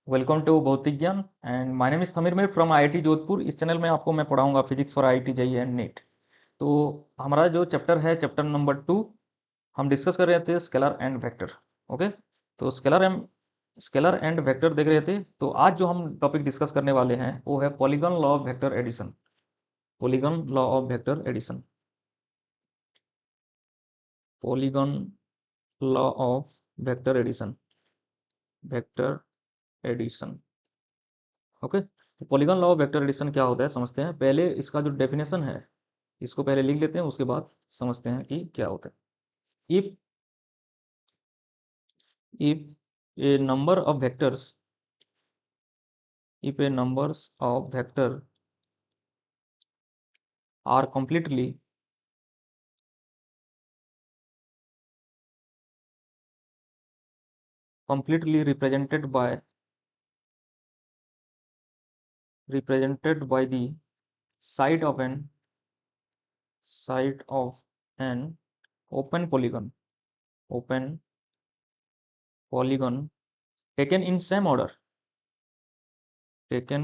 Welcome to Bhautik Gyan and my name is Tamir Mir from IIT Jodhpur. इस channel में आपको मैं पढ़ाऊंगा physics for IIT JEE and NEET. तो हमारा जो चैप्टर है चैप्टर नंबर 2, हम डिस्कस कर रहे थे स्केलर एंड वेक्टर। ओके, तो स्केलर एंड वेक्टर देख रहे थे। तो आज जो हम टॉपिक डिस्कस करने वाले हैं वो है polygon law of vector addition. Polygon law of vector addition. Polygon law of vector addition. Vector addition. Okay, तो polygon law of vector addition क्या होता है समझते हैं। पहले इसका जो डेफिनेशन है इसको पहले लिख लेते हैं, उसके बाद समझते हैं कि क्या होता है। If A number of vectors if a numbers of vector are completely represented by the side of an open polygon taken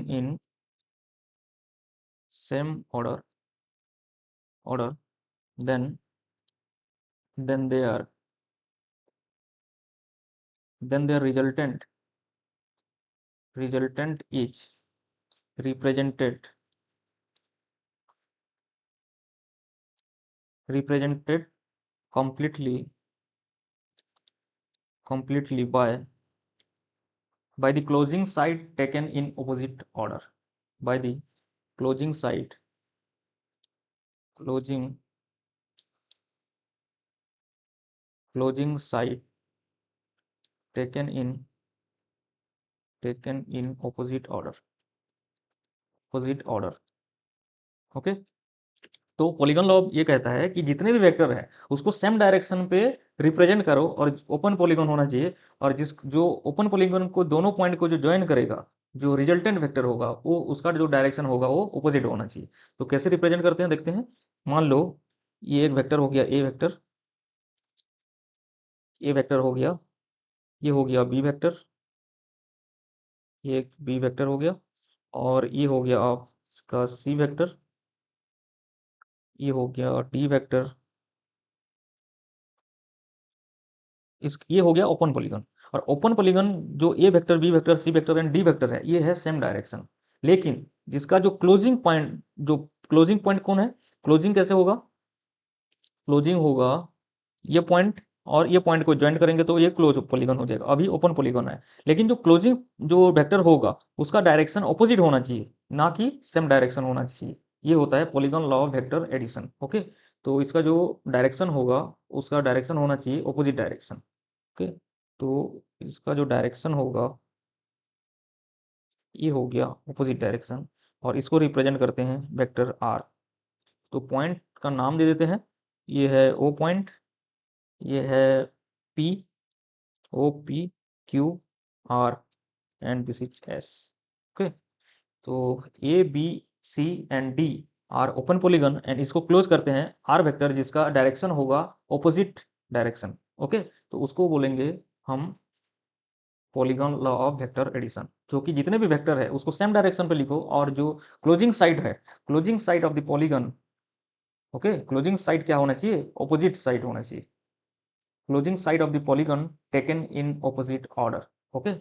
in same order, then then their resultant is represented completely by the closing side taken in opposite order. By the closing side closing side taken in opposite order. Okay, तो polygon law ये कहता है कि जितने भी vector है उसको same direction पे रिप्रेजेंट करो और ओपन पॉलीगॉन होना चाहिए। और जो ओपन पॉलीगॉन को दोनों पॉइंट को जो ज्वाइन करेगा, जो रिजल्टेंट वेक्टर होगा वो उसका जो डायरेक्शन होगा वो ऑपोजिट होना चाहिए। तो कैसे रिप्रेजेंट करते हैं देखते हैं। मान लो ये एक वेक्टर हो गया ए वेक्टर हो गया, ये हो गया बी वेक्टर, ये एक बी वेक्टर हो गया, और ये हो गया आपका सी वेक्टर, ये हो गया डी वेक्टर, ये हो गया ओपन पॉलीगन। और ओपन पॉलीगन जो A vector B vector C vector and D vector है ये है सेम डायरेक्शन। लेकिन जिसका जो क्लोजिंग पॉइंट कौन है, क्लोजिंग कैसे होगा, क्लोजिंग होगा ये पॉइंट और ये पॉइंट को ज्वाइन करेंगे तो ये क्लोज पॉलीगन हो जाएगा। अभी ओपन पॉलीगन है, लेकिन जो क्लोजिंग जो वेक्टर होगा उसका डायरेक्शन ऑपोजिट होना चाहिए, ना कि सेम डायरेक्शन होना चाहिए। ये होता है polygon law of vector addition. Okay, तो इसका जो डायरेक्शन होगा उसका डायरेक्शन होना चाहिए ऑपोजिट डायरेक्शन। ओके, तो इसका जो डायरेक्शन होगा ये हो गया ऑपोजिट डायरेक्शन, और इसको रिप्रेजेंट करते हैं वेक्टर आर। तो पॉइंट का नाम दे देते हैं, ये है ओ पॉइंट, ये है P, O P Q R, and this is S. Okay, तो A B C and D are open polygon and इसको क्लोज करते हैं आर वेक्टर जिसका डायरेक्शन होगा ऑपोजिट डायरेक्शन। ओके, तो उसको बोलेंगे हम polygon law of vector addition. जो कि जितने भी वेक्टर है उसको सेम डायरेक्शन पे लिखो, और जो क्लोजिंग साइड है, closing side of the polygon, okay, closing side क्या होना चाहिए, ऑपोजिट साइड होना चाहिए। Closing side of the polygon taken in opposite order. Okay,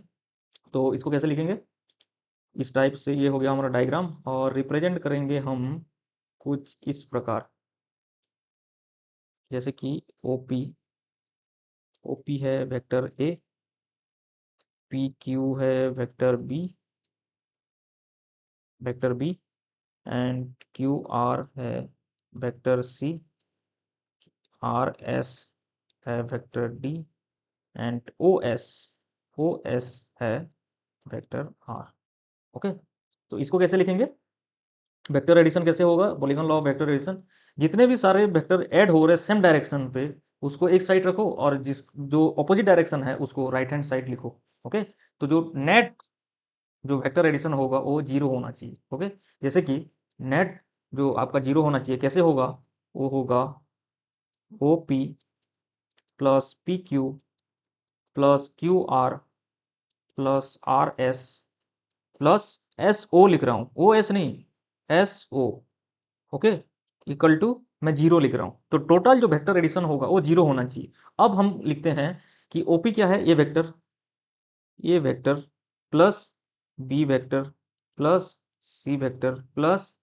तो इसको कैसे लिखेंगे, इस टाइप से ये हो गया हमारा डायग्राम, और रिप्रेजेंट करेंगे हम कुछ इस प्रकार, जैसे कि ओपी, ओपी है वेक्टर ए, पी क्यू है vector B and Q R है वेक्टर सी, आर एस है vector D and O S है वेक्टर आर। ओके, तो इसको कैसे लिखेंगे, वेक्टर एडिशन कैसे होगा, polygon law of vector addition. जितने भी सारे वेक्टर ऐड हो रहे हैं सेम डायरेक्शन पे उसको एक साइड रखो, और जो ऑपोजिट डायरेक्शन है उसको राइट हैंड साइड लिखो। ओके, तो जो नेट जो वेक्टर एडिशन होगा वो जीरो होना चाहिए। ओके, जैसे कि नेट जो आपका जीरो होना चाहिए कैसे होगा, वो होगा O P plus P Q plus Q R plus R S plus S O लिख रहा हूँ, ओ एस नहीं, S O, okay, equal to मैं जीरो लिख रहा हूँ। तो टोटल जो वेक्टर एडिशन होगा वो जीरो होना चाहिए। अब हम लिखते हैं कि ओपी क्या है, A vector plus B vector plus C vector plus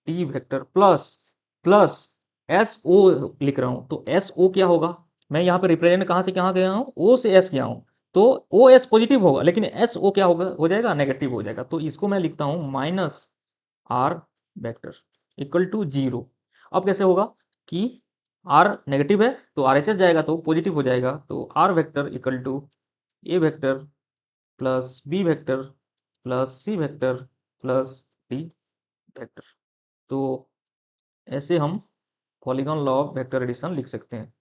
D vector plus S O लिख रहा हूँ। तो एस ओ क्या होगा, मैं यहाँ पे रिप्रेजेंट कहाँ से कहाँ गया हूँ, ओ से एस गया हूँ, तो ओ एस पॉजिटिव होगा, लेकिन एस ओ क्या होगा, हो जाएगा नेगेटिव हो जाएगा। तो इसको मैं लिखता हूँ minus R vector equal to zero. अब कैसे होगा कि आर नेगेटिव है तो आर एच एस जाएगा तो पॉजिटिव हो जाएगा। तो R vector equal to A vector plus B vector plus C vector plus D vector. तो ऐसे हम polygon law of vector addition लिख सकते हैं।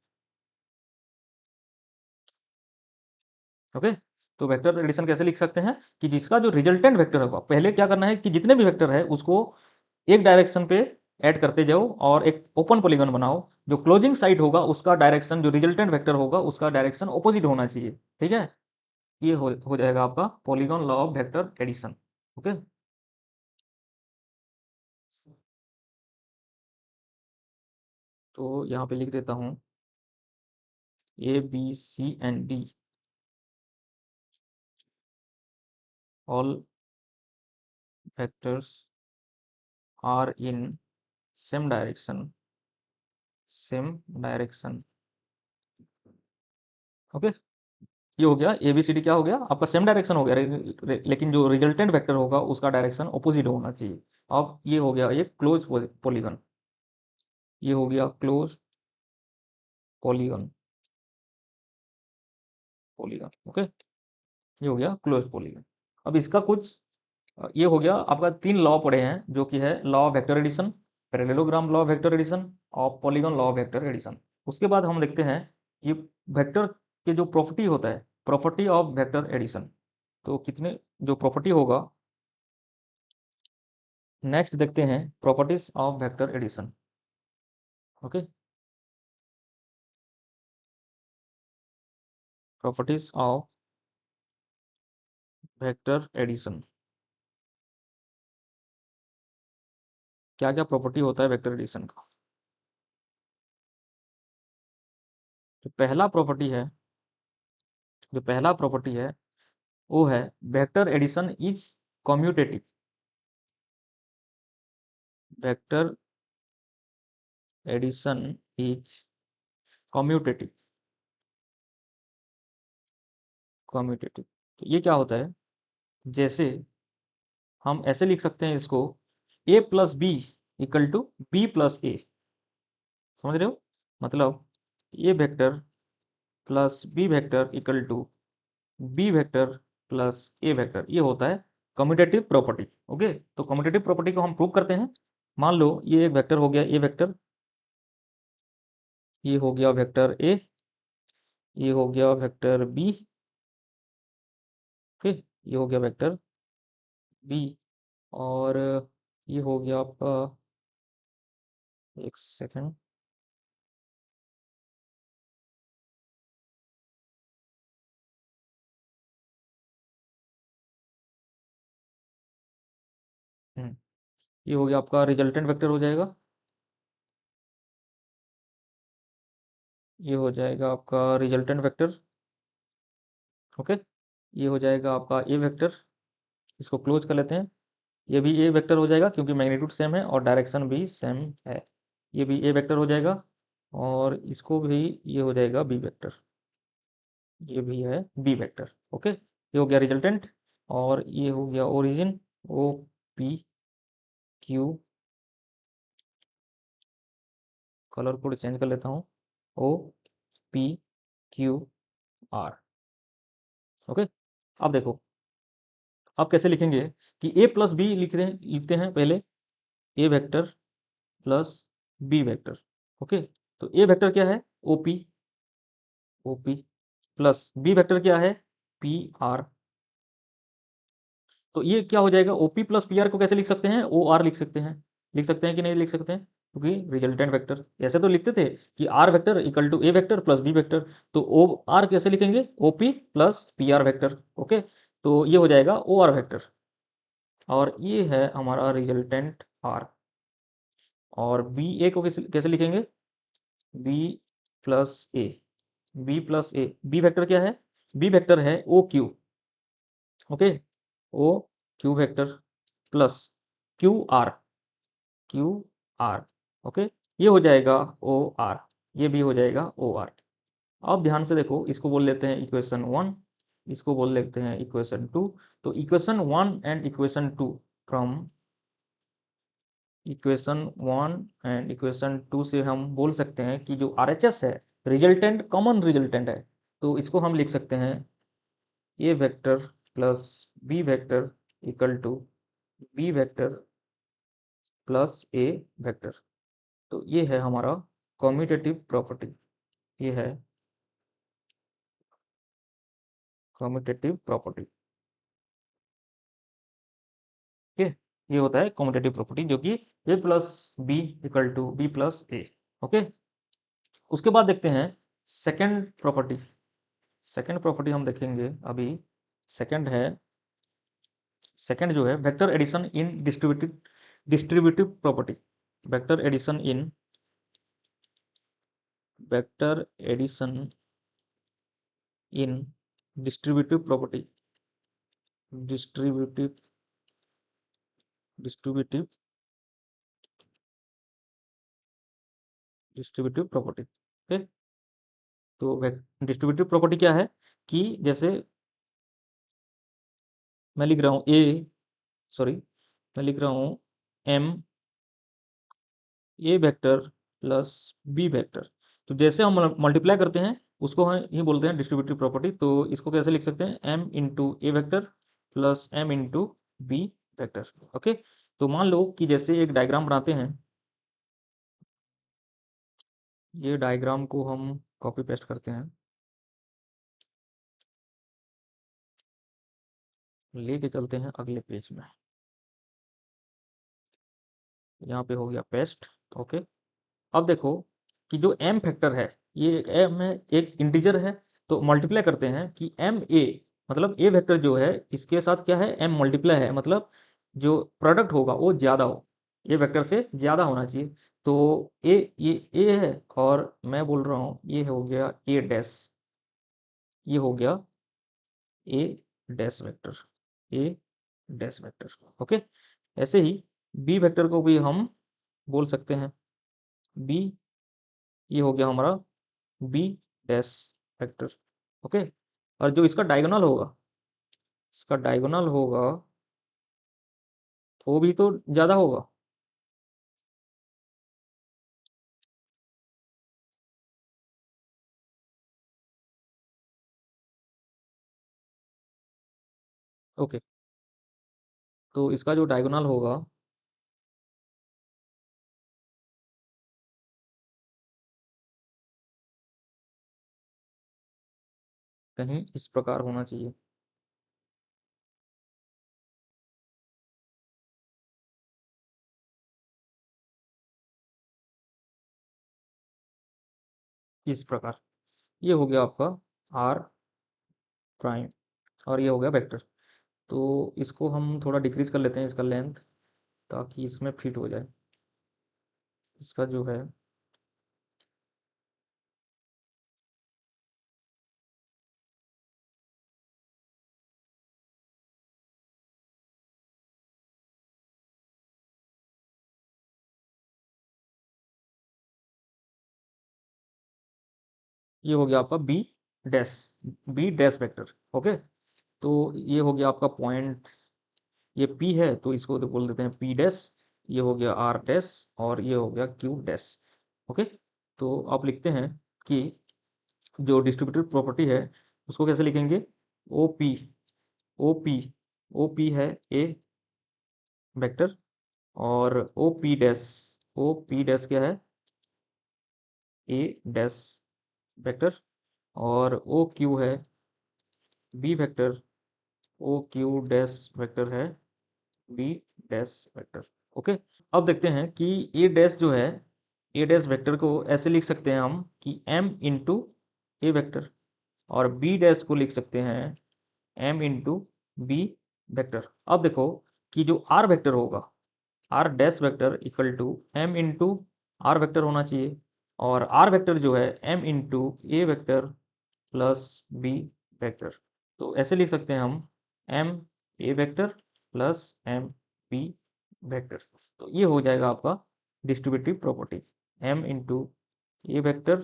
ओके, तो वेक्टर एडिशन कैसे लिख सकते हैं कि जिसका जो रिजल्टेंट वेक्टर होगा, पहले क्या करना है कि जितने भी वेक्टर है उसको एक डायरेक्शन पे ऐड करते जाओ और एक ओपन पॉलीगॉन बनाओ। जो क्लोजिंग साइड होगा उसका डायरेक्शन, जो रिजल्टेंट वेक्टर होगा उसका डायरेक्शन ऑपोजिट होना चाहिए। ठीक है, ये हो जाएगा आपका polygon law of vector addition. Okay, तो यहाँ पे लिख देता हूँ A B C and D all vectors are in same direction. Okay, ये हो गया ए बी सी डी, क्या हो गया आपका सेम डायरेक्शन हो गया, लेकिन जो रिजल्टेंट वेक्टर होगा उसका डायरेक्शन ऑपोजिट होना चाहिए। अब ये हो गया एक क्लोज पॉलीगन, ये हो गया क्लोज पॉलीगन, ओके, ये हो गया क्लोज पॉलीगन। अब इसका कुछ ये हो गया आपका तीन लॉ पढ़े हैं, जो कि है law of vector addition, parallelogram law of vector addition और polygon law of vector addition. उसके बाद हम देखते हैं कि वेक्टर के जो प्रॉपर्टी होता है, प्रॉपर्टी ऑफ वेक्टर एडिशन, तो कितने जो प्रॉपर्टी होगा, नेक्स्ट देखते हैं properties of vector addition. Okay, properties of vector addition, क्या क्या प्रॉपर्टी होता है वेक्टर एडिशन का। जो पहला प्रॉपर्टी है, जो पहला प्रॉपर्टी है वो है vector addition is commutative. Vector addition is commutative, commutative. तो ये क्या होता है, जैसे हम ऐसे लिख सकते हैं इसको, a plus B equal to B plus A, समझ रहे हो, मतलब A vector plus B vector equal to B vector plus A vector, ये होता है कम्यूटेटिव प्रॉपर्टी। ओके, तो कम्यूटेटिव प्रॉपर्टी को हम प्रूव करते हैं। मान लो ये एक वेक्टर हो गया ए वेक्टर, ये हो गया वेक्टर ए, ये हो गया वेक्टर बी, ओके, ये हो गया वेक्टर बी, और ये हो गया आपका, एक सेकंड, ये हो गया आपका रिजल्टेंट वेक्टर हो जाएगा, ये हो जाएगा आपका रिजल्टेंट वेक्टर। ओके, ये हो जाएगा आपका ए वेक्टर, इसको क्लोज कर लेते हैं। ये भी ए वेक्टर हो जाएगा क्योंकि मैग्नीट्यूड सेम है और डायरेक्शन भी सेम है। ये भी ए वेक्टर हो जाएगा और इसको भी ये हो जाएगा बी वेक्टर, ये भी है बी वेक्टर। ओके, ये हो गया रिजल्टेंट और ये हो गया origin, O P Q, colour code change कर लेता हूँ, O P Q R. Okay, अब देखो आप कैसे लिखेंगे कि a प्लस बी लिखते हैं पहले, A vector plus B vector. Okay, तो ए वेक्टर क्या है, OP, OP plus B vector क्या है, पी आर। तो ये क्या हो जाएगा, ओपी प्लस पी आर को कैसे लिख सकते हैं, ओ आर लिख सकते हैं कि नहीं लिख सकते हैं, क्योंकि रिजल्टेंट वेक्टर ऐसे तो लिखते थे कि R vector equal to A vector plus B vector, तो ओ आर कैसे लिखेंगे, OP plus P R vector. Okay, तो ये हो जाएगा ओ आर वेक्टर, और ये है हमारा रिजल्टेंट आर। और बी ए को कैसे लिखेंगे, B plus A, B plus A, B vector क्या है, बी वेक्टर है O Q, okay, O Q vector plus Q R, Q R, okay, ये हो जाएगा ओ आर, ये भी हो जाएगा ओ आर। अब ध्यान से देखो, इसको बोल लेते हैं इक्वेशन 1, इसको बोल लेते हैं इक्वेशन 2। तो equation 1 and equation 2, from equation 1 and equation 2 से हम बोल सकते हैं कि जो RHS है, रिजल्टेंट कॉमन रिजल्टेंट है, तो इसको हम लिख सकते हैं A vector plus B vector equal to B vector plus A vector. तो ये है हमारा कम्यूटेटिव प्रॉपर्टी, ये है कम्यूटेटिव प्रॉपर्टी, ठीक है, ये होता है कम्यूटेटिव प्रॉपर्टी, जो कि A plus B equal to B plus A, okay. उसके बाद देखते हैं सेकंड प्रॉपर्टी, सेकंड प्रॉपर्टी हम देखेंगे अभी। सेकंड है, सेकंड जो है vector addition in distributive property, vector addition in, vector addition in distributive property, distributive distributive distributive property, okay. तो डिस्ट्रीब्यूटिव प्रॉपर्टी क्या है कि जैसे मैं लिख रहा हूँ मैं लिख रहा हूँ M A vector plus B vector, तो जैसे हम मल्टीप्लाई करते हैं उसको हम ही बोलते हैं डिस्ट्रीब्यूटिव प्रॉपर्टी। तो इसको कैसे लिख सकते हैं, M into A vector plus M into B vector, okay. तो मान लो कि जैसे एक डायग्राम बनाते हैं, ये डायग्राम को हम कॉपी पेस्ट करते हैं, लेके चलते हैं अगले पेज में, यहाँ पे हो गया पेस्ट, ओके। अब देखो कि जो m फैक्टर है, ये एक m है, एक इंटीजर है, तो मल्टीप्लाई करते हैं कि एम ए, मतलब ए वेक्टर जो है इसके साथ क्या है, m मल्टीप्लाई है, मतलब जो प्रोडक्ट होगा वो ज़्यादा हो, ए वेक्टर से ज़्यादा होना चाहिए। तो ये ए है, और मैं बोल रहा हूँ ये हो गया ए डैश, ये हो गया ए डैश वेक्टर, ए डैश वेक्टर, ओके। ऐसे ही बी वेक्टर को भी हम बोल सकते हैं बी, ये हो गया हमारा बी डैश वेक्टर, ओके। और जो इसका डायगोनल होगा, इसका डायगोनल होगा वो भी तो ज़्यादा होगा, ओके। तो इसका जो डायगोनल होगा, कहीं इस प्रकार होना चाहिए, इस प्रकार। ये हो गया आपका आर प्राइम, और ये हो गया वेक्टर। तो इसको हम थोड़ा डिक्रीज कर लेते हैं, इसका लेंथ, ताकि इसमें फिट हो जाए, इसका जो है ये हो गया आपका dash B dash vector, okay. तो ये हो गया आपका पॉइंट, ये P है तो इसको तो बोल देते हैं P डैश, ये हो गया R डैश, और ये हो गया Q डैश, ओके। तो आप लिखते हैं कि जो डिस्ट्रीब्यूटिव प्रॉपर्टी है उसको कैसे लिखेंगे, OP, OP, OP है A वेक्टर, और OP डैश, OP डैश क्या है, A डैश वेक्टर, और OQ है B vector, OQ dash vector है B डैश वेक्टर, ओके। अब देखते हैं कि ए डैश जो है, ए डैश वेक्टर को ऐसे लिख सकते हैं हम कि m इंटू ए वेक्टर, और बी डैश को लिख सकते हैं m इंटू बी वेक्टर। अब देखो कि जो आर वेक्टर होगा, R dash vector equal to M into R vector होना चाहिए, और आर वेक्टर जो है M into A vector plus B vector. तो ऐसे लिख सकते हैं हम M A vector plus M B vector. तो ये हो जाएगा आपका distributive property, M into A vector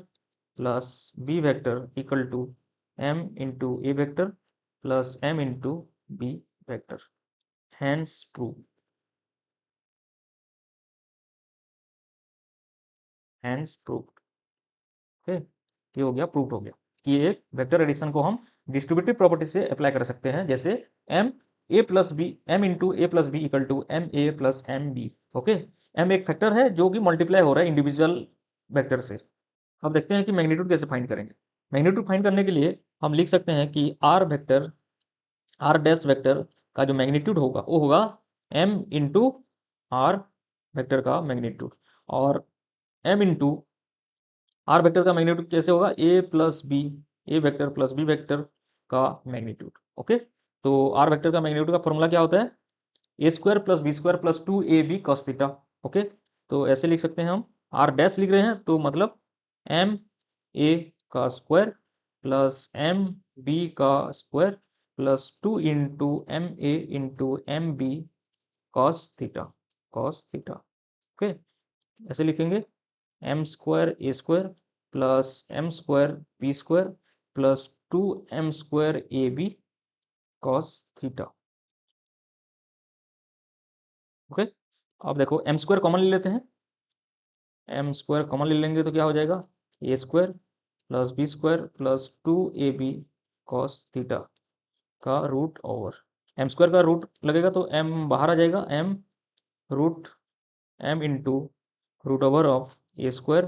plus B vector equal to M into A vector plus M into B vector. Hence prove, hence proved. Okay, ये हो गया, proved हो गया कि एक वेक्टर एडिशन को हम डिस्ट्रीब्यूटिव प्रॉपर्टी से अप्लाई कर सकते हैं, जैसे M A plus B, M into A plus B equal to M A plus M B. Okay, M एक फैक्टर है जो कि मल्टीप्लाई हो रहा है इंडिविजुअल वेक्टर से। अब देखते हैं कि मैग्नीट्यूड कैसे फाइंड करेंगे। मैग्नीट्यूड फाइंड करने के लिए हम लिख सकते हैं कि R vector, R dash vector का जो मैग्नीट्यूड होगा वो होगा एम इंटू आर वेक्टर का मैग्नीट्यूड, और एम इंटू आर वेक्टर का मैग्नीट्यूड कैसे होगा, A plus B, A vector plus B vector का मैग्नीट्यूड। ओके, तो आर वेक्टर का मैग्नीट्यूड का फॉर्मूला क्या होता है, A square plus B square plus 2ab cos theta. Okay, तो ऐसे लिख सकते हैं हम। आर डैश लिख रहे हैं तो मतलब एम ए का स्क्वायर प्लस एम बी का square plus 2 into M A into M B cos theta, cos theta. Okay, ऐसे लिखेंगे M square A square plus M square B square plus 2m square A B cos theta. Okay, अब देखो M square common ले लेते हैं, M square common ले लेंगे तो क्या हो जाएगा, A square plus B square plus 2ab cos theta का रूट ओवर, एम स्क्वायर का रूट लगेगा तो एम बाहर आ जाएगा, M root M into root over of A square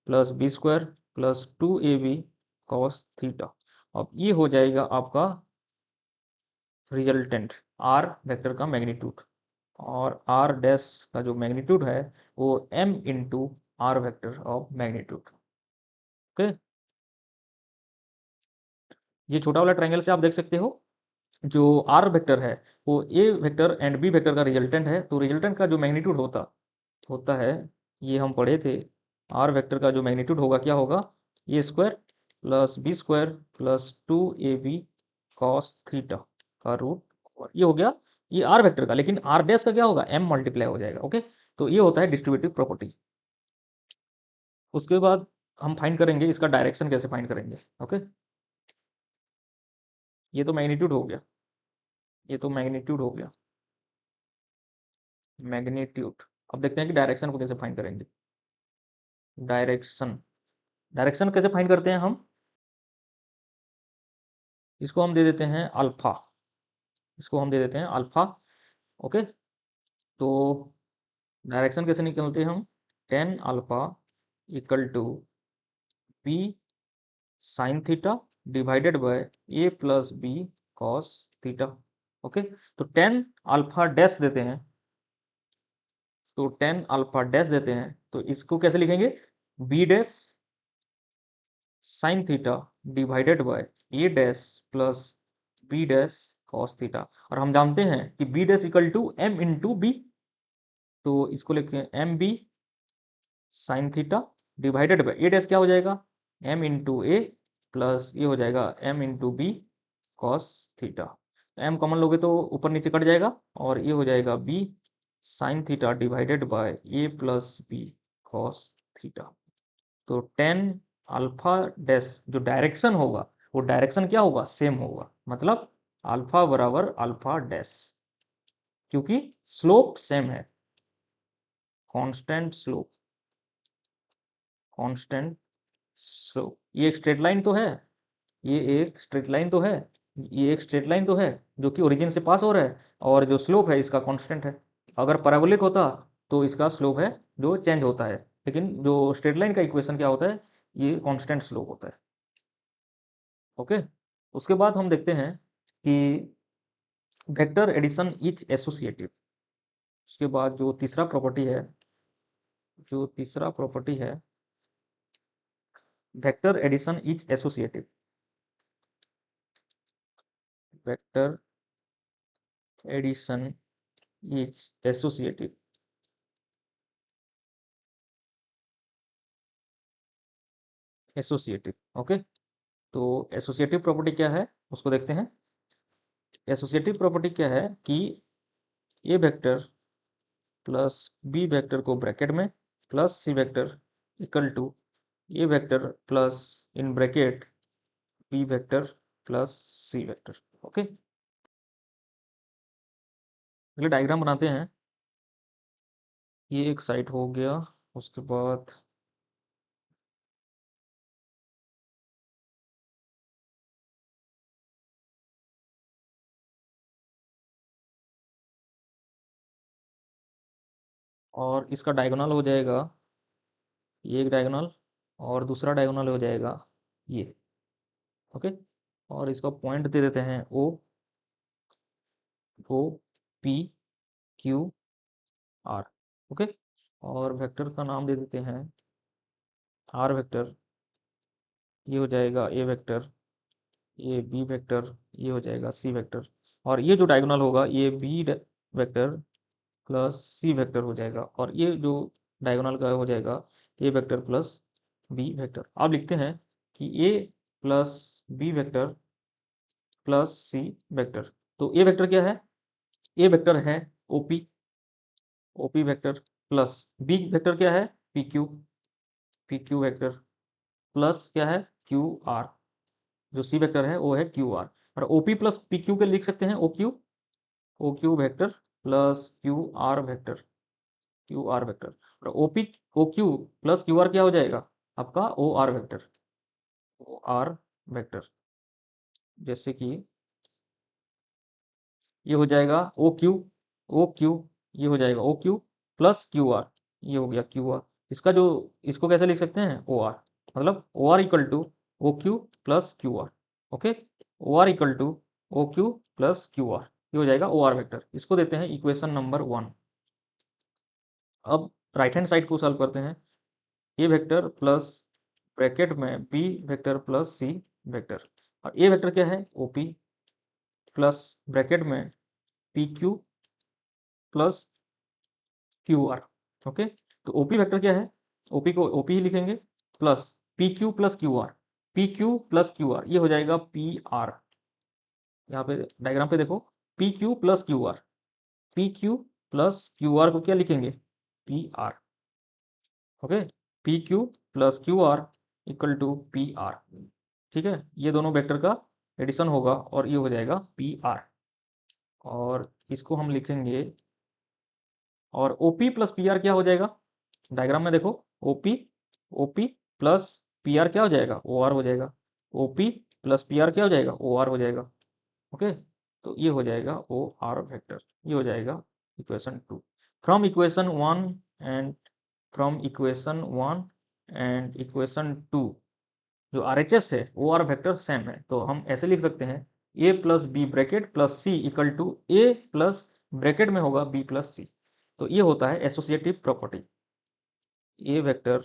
plus B square plus 2ab cos theta. अब ये हो जाएगा आपका रिजल्टेंट आर वेक्टर का मैग्नीट्यूड, और आर डैश का जो मैग्नीट्यूड है वो m into R vector of magnitude. Okay, ये छोटा वाला ट्रायंगल से आप देख सकते हो जो आर वेक्टर है वो ए वेक्टर एंड बी वेक्टर का रिजल्टेंट है, तो रिजल्टेंट का जो मैग्नीट्यूड होता होता है, ये हम पढ़े थे, आर वेक्टर का जो मैग्नीट्यूड होगा क्या होगा, A square plus B square plus 2ab cos theta का रूट, और ये हो गया ये आर वेक्टर का, लेकिन आर डैश का क्या होगा, m मल्टीप्लाई हो जाएगा। ओके, तो ये होता है डिस्ट्रीब्यूटिव प्रॉपर्टी। उसके बाद हम फाइंड करेंगे इसका डायरेक्शन कैसे फाइंड करेंगे। ओके, ये तो मैग्नीट्यूड हो गया, ये तो मैग्नीट्यूड हो गया, मैग्नीट्यूड। अब देखते हैं कि डायरेक्शन को कैसे फाइंड करेंगे। डायरेक्शन, डायरेक्शन कैसे फाइंड करते हैं हम, इसको हम दे देते हैं अल्फा, इसको हम दे देते हैं अल्फा। ओके, तो डायरेक्शन कैसे निकलते हैं हम, tan alpha equal to B sine theta divided by A plus B cos theta. Okay, तो टेन अल्फा डैश देते हैं, तो टेन अल्फा डैश देते हैं तो इसको कैसे लिखेंगे, B dash sine theta divided by A dash plus B dash cos theta, और हम जानते हैं कि B dash equal to M into B, तो इसको लिखें M B sine theta divided by A dash क्या हो जाएगा, एम इंटू ए प्लस ये हो जाएगा M into B cos theta. M common लोगे तो ऊपर नीचे कट जाएगा, और ये हो जाएगा B sine theta divided by A plus B cos theta. तो टेन अल्फा डैश जो डायरेक्शन होगा वो डायरेक्शन क्या होगा, सेम होगा, मतलब अल्फा बराबर अल्फा डैश, क्योंकि स्लोप सेम है, कांस्टेंट स्लोप, कांस्टेंट स्लोप। ये एक स्ट्रेट लाइन तो है, ये एक स्ट्रेट लाइन तो है, ये एक स्ट्रेट लाइन तो है जो कि ओरिजिन से पास हो रहा है, और जो स्लोप है इसका कांस्टेंट है। अगर पैराबोलिक होता तो इसका स्लोप है जो चेंज होता है, लेकिन जो स्ट्रेट लाइन का इक्वेशन क्या होता है, ये कांस्टेंट स्लोप होता है। ओके, उसके बाद हम देखते हैं कि वेक्टर एडिशन इज एसोसिएटिव। उसके बाद जो तीसरा प्रॉपर्टी है, जो तीसरा प्रॉपर्टी है, vector addition is associative, vector addition is associative. Associative okay. तो एसोसिएटिव प्रॉपर्टी क्या है उसको देखते हैं। एसोसिएटिव प्रॉपर्टी क्या है कि A vector plus B vector को ब्रैकेट में plus C vector equal to A vector plus in bracket B vector plus C vector. Okay, पहले डायग्राम बनाते हैं। ये एक साइड हो गया, उसके बाद और इसका डायगोनल हो जाएगा ये एक डायगोनल, और दूसरा डायगोनल हो जाएगा ये। ओके, और इसका पॉइंट दे देते हैं O P Q R. Okay, और वेक्टर का नाम दे देते हैं आर वेक्टर। ये हो जाएगा ए वेक्टर, ये बी वेक्टर, ये हो जाएगा सी वेक्टर, और ये जो डायगोनल होगा ये B vector plus C vector हो जाएगा, और ये जो डायगोनल का हो जाएगा A vector plus B vector. आप लिखते हैं कि A plus B vector plus C vector. तो ए वेक्टर क्या है? ए वेक्टर है OP, OP vector plus B vector क्या है? P Q, P Q vector plus क्या है? Q R. जो सी वेक्टर है वो है क्यू आर, और ओपी प्लस पी क्यू के लिख सकते हैं O Q, O Q vector plus Q R vector, Q R vector. और OP O Q plus Q R क्या हो जाएगा? आपका O R vector, O R vector. जैसे कि ये हो जाएगा ओ क्यू, ओ क्यू, ये हो जाएगा O Q plus Q R, ये हो गया क्यू आर। इसका जो इसको कैसे लिख सकते हैं? ओ आर, मतलब O R equal to O Q plus Q R. Okay, O R equal to O Q plus Q R, ये हो जाएगा ओ आर वेक्टर। इसको देते हैं इक्वेशन नंबर 1। अब राइट हैंड साइड को सॉल्व करते हैं। ए वेक्टर प्लस ब्रैकेट में B vector plus C vector, और ए वेक्टर क्या है? ओपी प्लस ब्रैकेट में P Q plus Q R. Okay, तो ओपी वेक्टर क्या है? ओपी को ओपी ही लिखेंगे, plus P Q plus Q R, P Q plus Q R, ये हो जाएगा पी आर। यहाँ पे डायग्राम पे देखो, P Q plus Q R, P Q plus Q R को क्या लिखेंगे? P R. Okay, P Q plus Q R equal to P R. ठीक है, ये दोनों वेक्टर का एडिशन होगा और ये हो जाएगा पी आर, और इसको हम लिखेंगे। और ओपी प्लस पी आर क्या हो जाएगा? डायग्राम में देखो, OP, OP plus P are क्या हो जाएगा? ओ आर हो जाएगा। ओपी प्लस पी आर क्या हो जाएगा? ओ आर हो जाएगा। ओके, तो ये हो जाएगा ओ आर वेक्टर, ये हो जाएगा equation 2। From equation 1 and from equation 1 and equation 2 जो आर एच एस है ओ आर वेक्टर सेम है, तो हम ऐसे लिख सकते हैं A plus B bracket plus C equal to A plus bracket में होगा बी प्लस सी। तो ये होता है associative property. A vector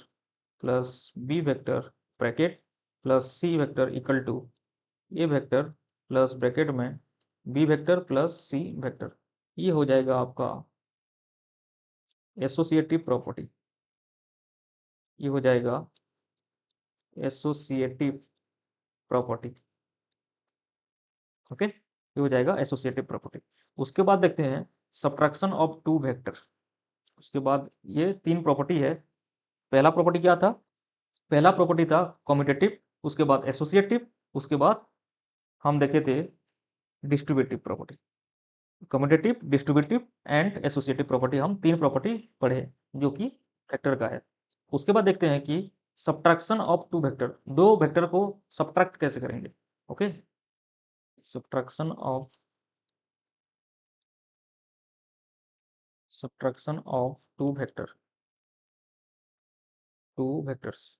plus B vector bracket plus C vector equal to A vector plus bracket में B vector plus C vector. ये हो जाएगा आपका एसोसिएटिव प्रॉपर्टी, ये हो जाएगा एसोसिएटिव प्रॉपर्टी। ओके, ये हो जाएगा एसोसिएटिव प्रॉपर्टी। उसके बाद देखते हैं सब्ट्रैक्शन ऑफ टू वेक्टर। उसके बाद ये 3 प्रॉपर्टी है। पहला प्रॉपर्टी क्या था? पहला प्रॉपर्टी था कम्यूटेटिव, उसके बाद एसोसिएटिव, उसके बाद हम देखे थे distributive property. Commutative, distributive and associative property, हम 3 प्रॉपर्टी पढ़े जो कि वेक्टर का है। उसके बाद देखते हैं कि सब्ट्रैक्शन ऑफ टू वेक्टर, दो वेक्टर को सब्ट्रैक्ट कैसे करेंगे। Okay, subtraction of two vector, two vectors,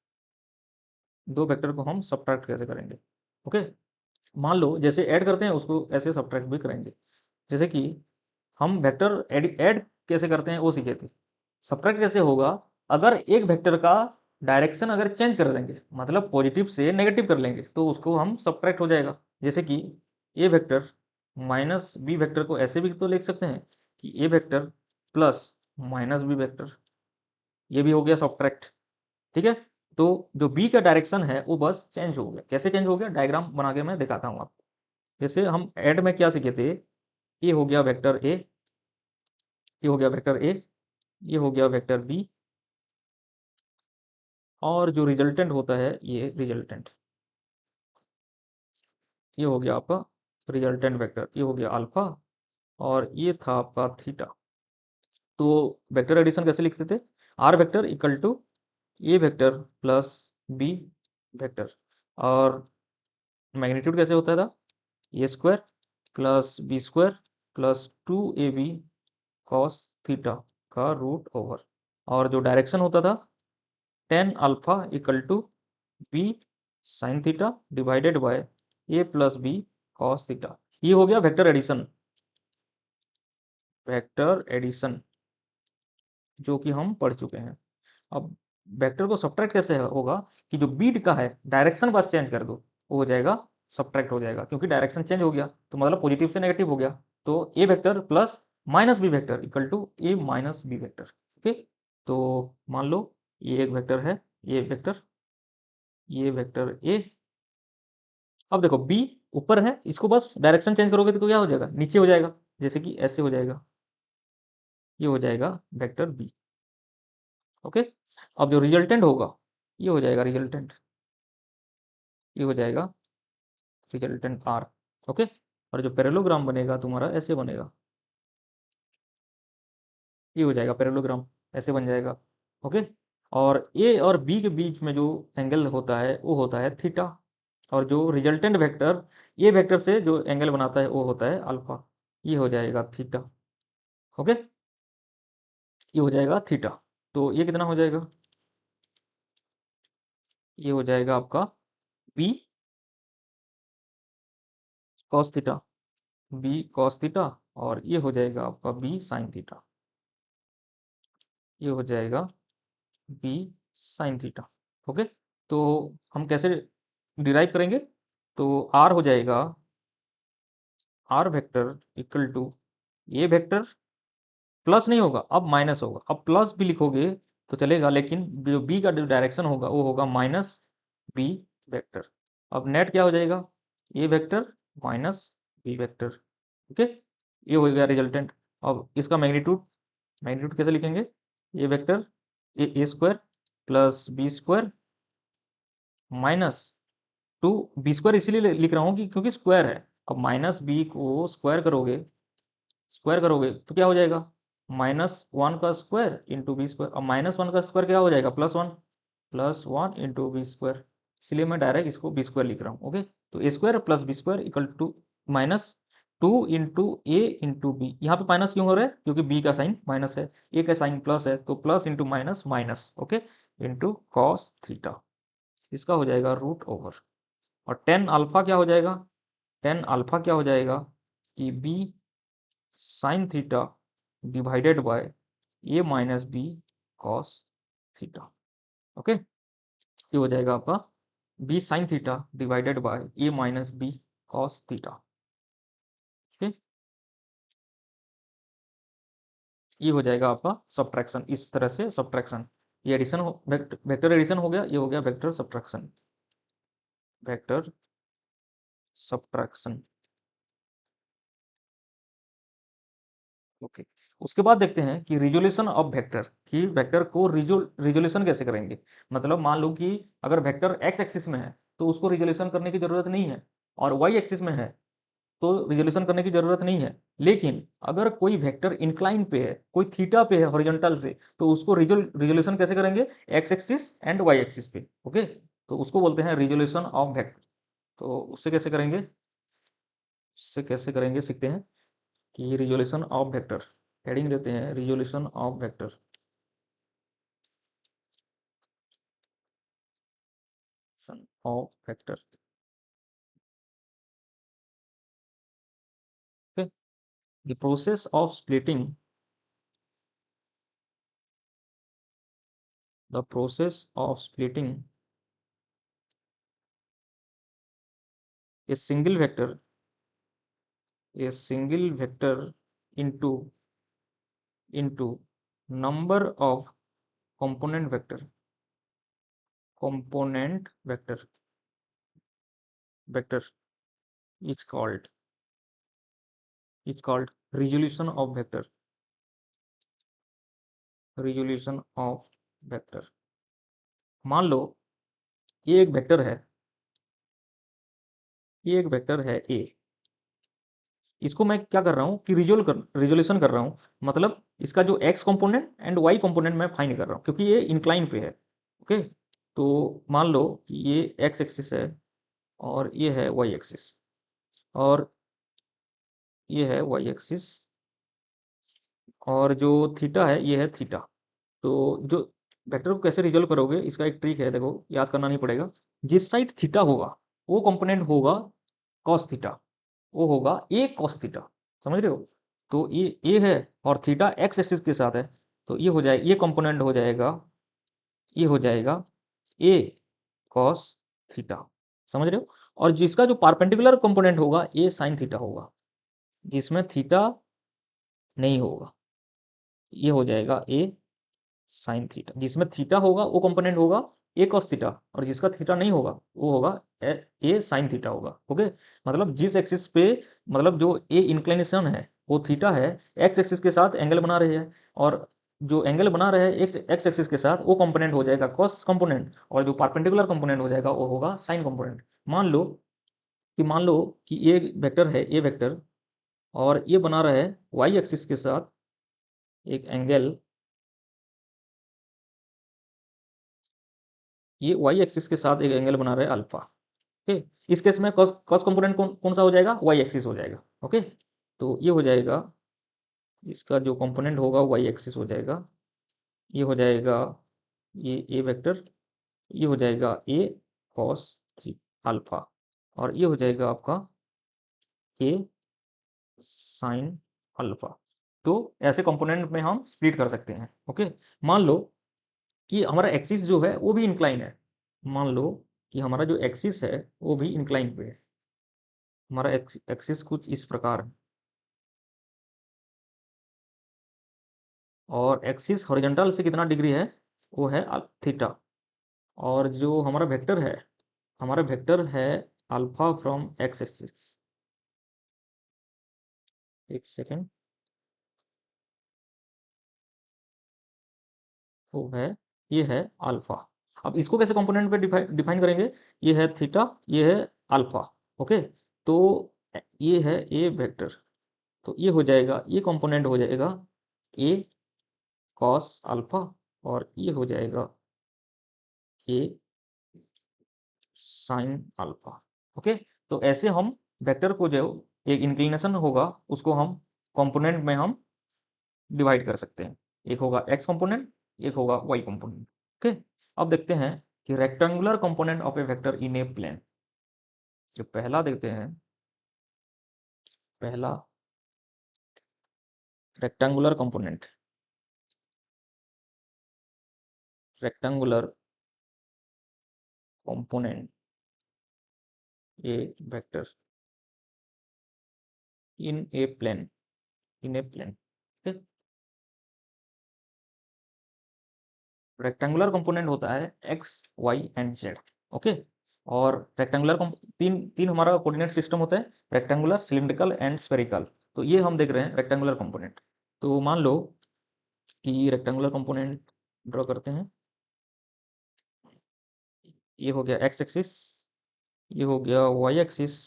दो वेक्टर को हम सब्ट्रैक्ट कैसे करेंगे। ओके, मान लो जैसे ऐड करते हैं उसको ऐसे सब्ट्रैक्ट भी करेंगे। जैसे कि हम वेक्टर ऐड कैसे करते हैं वो सीखे थे। सब्ट्रैक्ट कैसे होगा? अगर एक वेक्टर का डायरेक्शन अगर चेंज कर देंगे, मतलब पॉजिटिव से नेगेटिव कर लेंगे, तो उसको हम सब्ट्रैक्ट हो जाएगा। जैसे कि A vector minus B vector को ऐसे भी तो लिख सकते हैं कि A vector plus minus B vector, ये भी हो गया सब्ट्रैक्ट। ठीक है, तो जो बी का डायरेक्शन है वो बस चेंज हो गया। कैसे चेंज हो गया, डायग्राम बना के मैं दिखाता हूँ आपको। जैसे हम ऐड में क्या सीखे थे, ये हो गया वेक्टर ए, ये हो गया वेक्टर ए, ये हो गया वेक्टर बी, और जो रिजल्टेंट होता है ये रिजल्टेंट, ये हो गया आपका रिजल्टेंट वेक्टर, ये हो गया अल्फा, और ये था आपका थीटा। तो वेक्टर एडिशन कैसे लिखते थे, R vector equal to A vector plus B vector, और मैग्नीट्यूड कैसे होता था, A square plus B square plus 2ab cos theta का रूट ओवर, और जो डायरेक्शन होता था tan alpha equal to B sine theta divided by A plus B cos theta. ये हो गया वेक्टर एडिशन, वेक्टर एडिशन जो कि हम पढ़ चुके हैं। अब वेक्टर को सब्ट्रैक्ट कैसे होगा, कि जो बीट का है डायरेक्शन बस चेंज कर दो, वो हो जाएगा सब्ट्रैक्ट हो जाएगा, क्योंकि डायरेक्शन चेंज हो गया तो मतलब पॉजिटिव से नेगेटिव हो गया। तो A vector plus minus B vector equal to A minus B vector. Okay, तो मान लो ये एक वेक्टर है, ये वेक्टर, ये वेक्टर ए। अब देखो बी ऊपर है, इसको बस डायरेक्शन चेंज करोगे तो क्या हो जाएगा, नीचे हो जाएगा, जैसे कि ऐसे हो जाएगा, ये हो जाएगा वेक्टर बी। ओके, अब जो रिजल्टेंट होगा ये हो जाएगा रिजल्टेंट, ये हो जाएगा रिजल्टेंट आर। ओके, और जो पैरेललोग्राम बनेगा तुम्हारा ऐसे बनेगा, ये हो जाएगा पैरेललोग्राम, ऐसे बन जाएगा। ओके, और ए और बी के बीच में जो एंगल होता है वो होता है थीटा, और जो रिजल्टेंट वेक्टर ए वेक्टर से जो एंगल बनाता है वो होता है अल्फा, ये हो जाएगा थीटा। ओके, ये हो जाएगा थीटा, तो ये कितना हो जाएगा, ये हो जाएगा आपका B cos theta, B cos theta, और ये हो जाएगा आपका बी साइन थीटा, ये हो जाएगा बी साइन थीटा। ओके, तो हम कैसे डिराइव करेंगे, तो आर हो जाएगा R vector equal to A vector, plus नहीं होगा अब माइनस होगा, अब प्लस भी लिखोगे तो चलेगा, लेकिन जो बी का जो डायरेक्शन होगा वो होगा माइनस बी वेक्टर। अब नेट क्या हो जाएगा, A vector minus B vector. Okay, ये हो गया रिजल्टेंट। अब इसका मैग्नीट्यूड, मैग्नीट्यूड कैसे लिखेंगे, A vector A square plus B square minus two B square, इसीलिए लिख रहा हूँ कि क्योंकि स्क्वायर है। अब माइनस बी को स्क्वायर करोगे, स्क्वायर करोगे तो क्या हो जाएगा, -1 का स्क्वायर इंटू बी स्क्वायर। अब -1 का स्क्वायर क्या हो जाएगा, +1, +1 इंटू बी स्क्वायर, इसलिए मैं डायरेक्ट इसको बी स्क्वायर लिख रहा हूँ। ओके, तो A square plus B square equal to -2 into A into B, यहाँ पे माइनस क्यों हो रहा है, क्योंकि बी का साइन माइनस है, ए का साइन प्लस है, तो plus into minus minus. Okay, into cos theta, इसका हो जाएगा रूट ओवर, और टेन अल्फा क्या हो जाएगा, टेन अल्फा क्या हो जाएगा कि B sine theta divided by A minus B cos theta. Okay, ये हो जाएगा आपका B sine theta divided by A minus B cos theta. Okay, ये हो जाएगा आपका सब्ट्रैक्शन, इस तरह से सब्ट्रैक्शन, ये एडिशन वेक्टर एडिशन हो गया, ये हो गया vector subtraction, vector subtraction. Okay, उसके बाद देखते हैं कि रिजोल्यूशन ऑफ वेक्टर, कि वेक्टर को रिजोल्यूशन कैसे करेंगे। मतलब मान लो कि अगर वेक्टर एक्स एक्सिस में है तो उसको रिजोल्यूशन करने की जरूरत नहीं है, और वाई एक्सिस में है तो रिजोल्यूशन करने की जरूरत नहीं है। लेकिन अगर कोई वेक्टर इंक्लाइन पे है, कोई थीटा पे है हॉरिजॉन्टल से, तो उसको रिजोल्यूशन कैसे करेंगे, X axis and Y axis पे। ओके, तो उसको बोलते हैं रिजोल्यूशन ऑफ वेक्टर। तो उससे कैसे करेंगे, उससे कैसे करेंगे सीखते हैं, कि रिजोल्यूशन ऑफ वेक्टर, हेडिंग देते हैं resolution of vector of vector. Okay, the process of splitting, the process of splitting a single vector a single vector into number of component vector is called resolution of vector। मान लो ये एक vector है, ए। इसको मैं क्या कर रहा हूँ कि रिजोल्यूशन कर रहा हूँ, मतलब इसका जो X component and Y component मैं फाइंड कर रहा हूँ, क्योंकि ये इंक्लाइन पे है। ओके, तो मान लो कि ये एक्स एक्सिस है और ये है वाई एक्सिस, और ये है वाई एक्सिस, और जो थीटा है ये है थीटा। तो जो वेक्टर को कैसे रिजोल्व करोगे, इसका एक ट्रिक है, देखो याद करना नहीं पड़ेगा। जिस साइड थीटा होगा वो कंपोनेंट होगा कॉस थीटा, वो होगा ए कॉस थीटा। समझ रहे हो? तो ये ए है और थीटा एक्स एक्सिस के साथ है, तो ये हो जाए, ये कंपोनेंट हो जाएगा, ये हो जाएगा ए कॉस थीटा। समझ रहे हो? और जिसका जो परपेंडिकुलर कंपोनेंट होगा ए साइन थीटा होगा, जिसमें थीटा नहीं होगा ये हो जाएगा ए साइन थीटा। जिसमें थीटा होगा वो कंपोनेंट होगा ए कॉस थीटा, और जिसका थीटा नहीं होगा वो होगा ए साइन थीटा होगा। ओके, मतलब जिस एक्सिस पे, मतलब जो ए इंक्लिनेशन है वो थीटा है, एक्स एक्सिस के साथ एंगल बना रही है, और जो एंगल बना रहे हैं एक्स एक्सिस के साथ वो कंपोनेंट हो जाएगा कॉस कंपोनेंट, और जो परपेंडिकुलर कंपोनेंट हो जाएगा वो होगा साइन कंपोनेंट। मान लो कि ये वेक्टर है, ए वेक्टर, और ये बना रहा है वाई एक्सिस के साथ एक एंगल, ये वाई एक्सिस के साथ एक एंगल बना रहा है अल्फा। ओके, इस केस में कॉस कॉस कंपोनेंट कौन कौन सा हो जाएगा, वाई एक्सिस हो जाएगा। ओके, तो ये हो जाएगा, इसका जो कंपोनेंट होगा वाई एक्सिस हो जाएगा, ये हो जाएगा ये ए वेक्टर, ये हो जाएगा ए कॉस थ्री अल्फा, और ये हो जाएगा आपका ए साइन अल्फा। तो ऐसे कंपोनेंट में हम स्प्लिट कर सकते हैं। ओके, मान लो कि हमारा एक्सिस जो है वो भी इंक्लाइन है। मान लो कि हमारा जो एक्सिस है वो भी इंक्लाइन पे है। हमारा एक्सिस कुछ इस प्रकार है, और एक्सिस हॉरिजॉन्टल से कितना डिग्री है, वो है थीटा। और जो हमारा वेक्टर है अल्फा फ्रॉम एक्स एक्सिस। एक सेकेंड, वो है, ये है अल्फा। अब इसको कैसे कंपोनेंट पे डिफाइन करेंगे, ये है थीटा, ये है अल्फा। ओके, तो ये है ए वेक्टर, तो ये हो जाएगा, ये कंपोनेंट हो जाएगा ए कॉस अल्फा, और ये हो जाएगा ए साइन अल्फा। ओके, तो ऐसे हम वेक्टर को जो एक इंक्लिनेशन होगा उसको हम कंपोनेंट में हम डिवाइड कर सकते हैं। एक होगा एक्स कंपोनेंट, एक होगा वाई कंपोनेंट। ओके, अब देखते हैं कि rectangular component of a vector in a plane. जो पहला देखते हैं, पहला rectangular component, rectangular component a vector in a plane, in a plane. Rectangular component होता है X Y and Z. Okay, और रेक्टेंगुलर तीन तीन हमारा कोऑर्डिनेट सिस्टम होता है, रेक्टेंगुलर, सिलिंड्रिकल एंड स्फेरिकल। तो ये हम देख रहे हैं रेक्टेंगुलर कंपोनेंट। तो मान लो कि रेक्टेंगुलर कंपोनेंट ड्रॉ करते हैं। ये हो गया एक्स एक्सिस, ये हो गया वाई एक्सिस।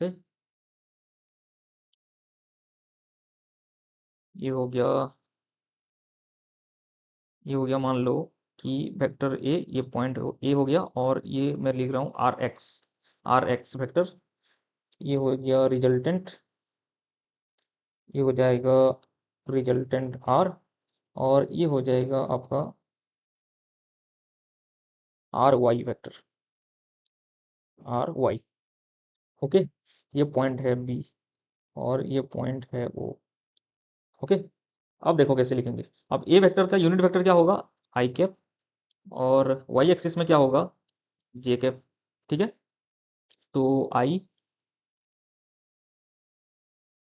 ओके, ये हो गया, ये हो गया, मान लो कि वेक्टर ए, ये पॉइंट ए हो गया, और ये मैं लिख रहा हूँ आर एक्स वेक्टर। ये हो गया रिजल्टेंट, ये हो जाएगा रिजल्टेंट आर, और ये हो जाएगा आपका R Y vector, R Y. Okay, ये पॉइंट है बी और ये पॉइंट है ओ। ओके, अब देखो कैसे लिखेंगे। अब ए वेक्टर का यूनिट वेक्टर क्या होगा, आई कैप, और वाई एक्सिस में क्या होगा, जे कैप। ठीक है, तो I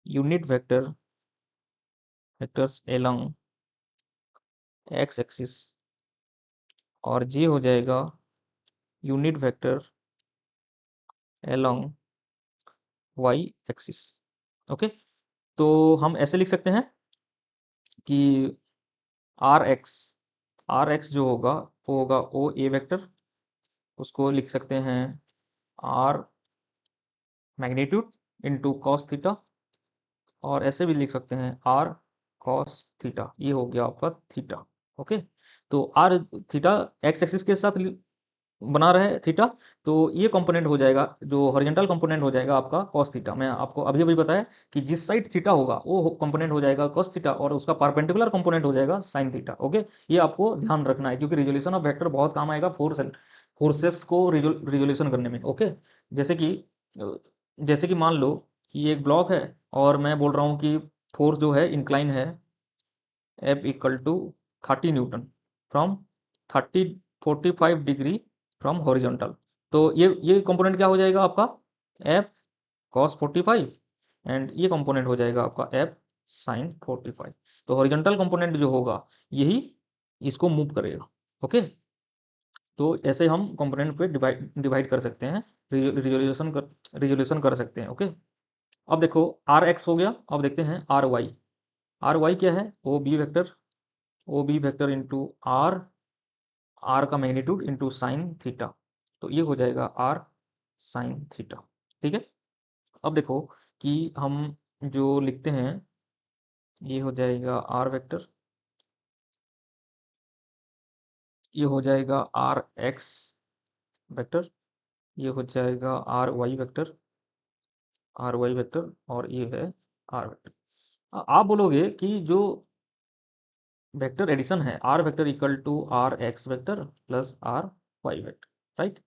unit vectors along X axis, और जे हो जाएगा unit vector along Y axis. Okay, तो हम ऐसे लिख सकते हैं कि आर एक्स जो होगा वो होगा ओ ए वेक्टर, उसको लिख सकते हैं R magnitude into cos theta, और ऐसे भी लिख सकते हैं आर कॉस थीटा, ये हो गया आपका थीटा। ओके, तो आर थीटा एक्स एक्सिस के साथ बना रहे थीटा, तो ये कंपोनेंट हो जाएगा, जो हॉरिजॉन्टल कंपोनेंट हो जाएगा आपका कॉस थीटा। मैं आपको अभी अभी बताया कि जिस साइड थीटा होगा वो कंपोनेंट हो जाएगा कॉस थीटा, और उसका परपेंडिकुलर कंपोनेंट हो जाएगा साइन थीटा। ओके, ये आपको ध्यान रखना है, क्योंकि रिजोल्यूशन ऑफ वेक्टर बहुत काम आएगा फोर्सेस को रिजोल्यूशन करने में। ओके, जैसे कि जैसे कि मान लो कि एक ब्लॉक है और मैं बोल रहा हूँ कि फोर्स जो है इंक्लाइन है F equal to 30 newton from 45 degree from horizontal. तो ये कंपोनेंट क्या हो जाएगा आपका F cos 45, एंड ये कंपोनेंट हो जाएगा आपका F sin 45। तो हॉरिजॉन्टल कंपोनेंट जो होगा यही इसको मूव करेगा। ओके, तो ऐसे हम कंपोनेंट पे डिवाइड कर सकते हैं, रिजोल्यूशन कर सकते हैं। ओके, अब देखो आर एक्स हो गया, अब देखते हैं आर वाई। आर वाई क्या है, O B vector into R का मैग्नीट्यूड इंटू साइन थीटा, तो ये हो जाएगा आर साइन थीटा। ठीक है, अब देखो कि हम जो लिखते हैं ये हो जाएगा आर वेक्टर, ये हो जाएगा आर एक्स वेक्टर, ये हो जाएगा आर वाई वेक्टर, और ये है आर वेक्टर। आप बोलोगे कि जो वेक्टर एडिशन है R vector equal to R X vector plus R Y vector, right.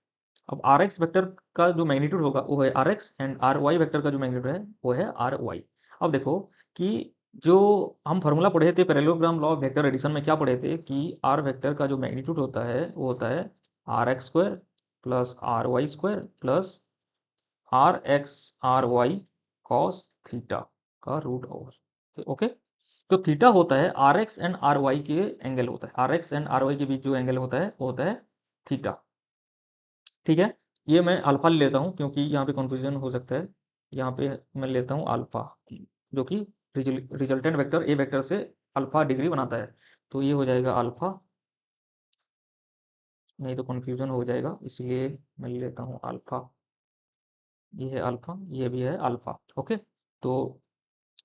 अब आर एक्स वेक्टर का जो मैग्नीट्यूड होगा वो है R X, and R Y vector का जो मैग्नीट्यूड है वो है आर वाई। अब देखो कि जो हम फार्मूला पढ़े थे parallelogram law of vector addition में, क्या पढ़े थे कि आर वेक्टर का जो मैग्नीट्यूड होता है वो होता है R X square plus R Y square plus R X R Y cos theta का रूट ओवर। ओके, तो थीटा होता है R X and R Y के एंगल होता है, R X and R Y के बीच जो एंगल होता है वो होता है थीटा। ठीक है, ये मैं अल्फा ले लेता हूँ क्योंकि यहाँ पे कन्फ्यूजन हो सकता है। यहाँ पे मैं लेता हूँ अल्फा, जो कि रिजल्टेंट वेक्टर ए वेक्टर से अल्फा डिग्री बनाता है, तो ये हो जाएगा अल्फा, नहीं तो कन्फ्यूजन हो जाएगा, इसलिए मैं ले लेता हूँ अल्फा। ये है अल्फा, ये भी है अल्फा। ओके, तो